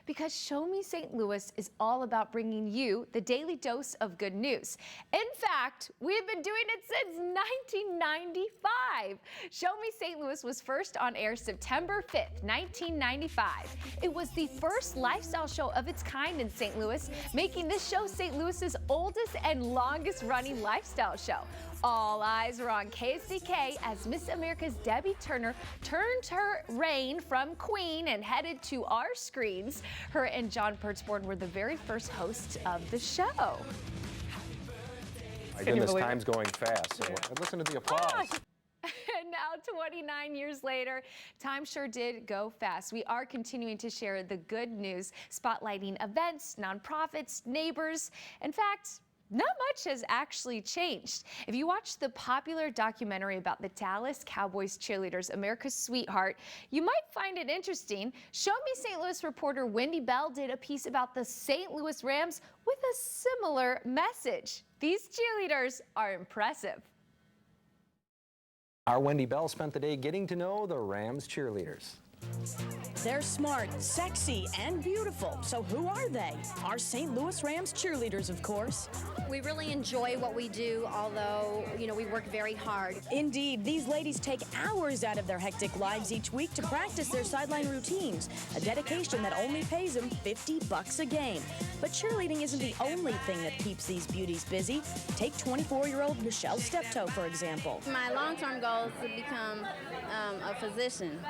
because Show Me St. Louis is all about bringing you the daily dose of good news. In fact, we've been doing it since 1995. Show Me St. Louis was first on air September 5th, 1995. It was the first lifestyle show of its kind in St. Louis, making this show St. Louis's oldest and longest running lifestyle show. All eyes were on KSDK as Miss America's Debbie Turner turned her reign from queen and headed to our screens. Her and John Pertzborn were the very first hosts of the show. My goodness, time's going fast. So listen to the applause. And now, 29 years later, time sure did go fast. We are continuing to share the good news, spotlighting events, nonprofits, neighbors. In fact, not much has actually changed. If you watch the popular documentary about the Dallas Cowboys cheerleaders, America's Sweetheart, you might find it interesting. Show Me St. Louis reporter Wendy Bell did a piece about the St. Louis Rams with a similar message. These cheerleaders are impressive. Our Wendy Bell spent the day getting to know the Rams cheerleaders. They're smart, sexy, and beautiful. So who are they? Our St. Louis Rams cheerleaders, of course. We really enjoy what we do, although, we work very hard. Indeed, these ladies take hours out of their hectic lives each week to practice their sideline routines, a dedication that only pays them $50 a game. But cheerleading isn't the only thing that keeps these beauties busy. Take 24-year-old Michelle Steptoe, for example. My long-term goal is to become a physician,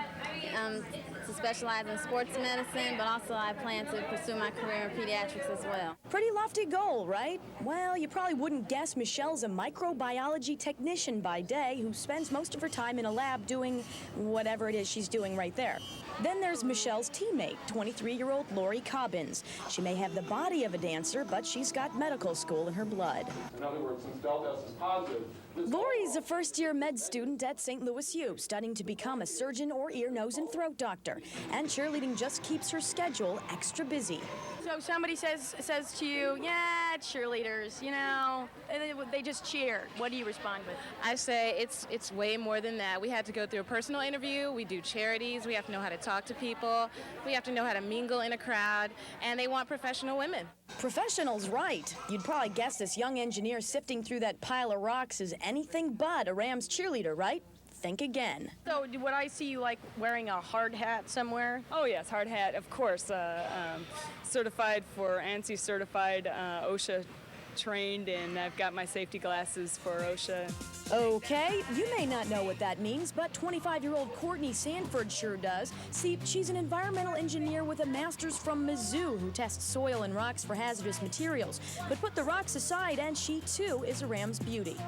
to specialize in sports medicine, but also I plan to pursue my career in pediatrics as well. Pretty lofty goal, right? Well, you probably wouldn't guess Michelle's a microbiology technician by day who spends most of her time in a lab doing whatever it is she's doing right there. Then there's Michelle's teammate, 23-year-old Lori Cobbins. She may have the body of a dancer, but she's got medical school in her blood. In other words, since Delta S is positive, Lori's a first-year med student at St. Louis U, studying to become a surgeon or ear, nose, and throat doctor. And cheerleading just keeps her schedule extra busy. So somebody says to you, yeah, cheerleaders, they just cheer. What do you respond with? I say it's way more than that. We had to go through a personal interview. We do charities. We have to know how to talk to people. We have to know how to mingle in a crowd. And they want professional women. Professionals, right. You'd probably guess this young engineer sifting through that pile of rocks is anything but a Rams cheerleader, right? Think again. So would I see you wearing a hard hat somewhere? Oh yes, hard hat, of course. Certified for ANSI certified, OSHA trained, and I've got my safety glasses for OSHA. Okay, you may not know what that means, but 25-year-old Courtney Sanford sure does. See, she's an environmental engineer with a master's from Mizzou who tests soil and rocks for hazardous materials. But put the rocks aside, and she too is a Rams beauty.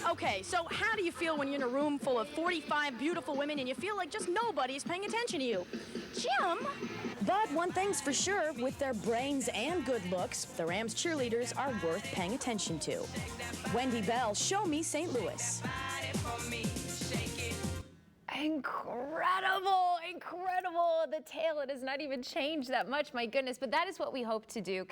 Okay, so how do you feel when you're in a room full of 45 beautiful women and you feel like just nobody is paying attention to you? Jim! But one thing's for sure, with their brains and good looks, the Rams cheerleaders are worth paying attention to. Wendy Bell, Show Me St. Louis. Incredible, incredible. The tale, it has not even changed that much, my goodness. But that is what we hope to do.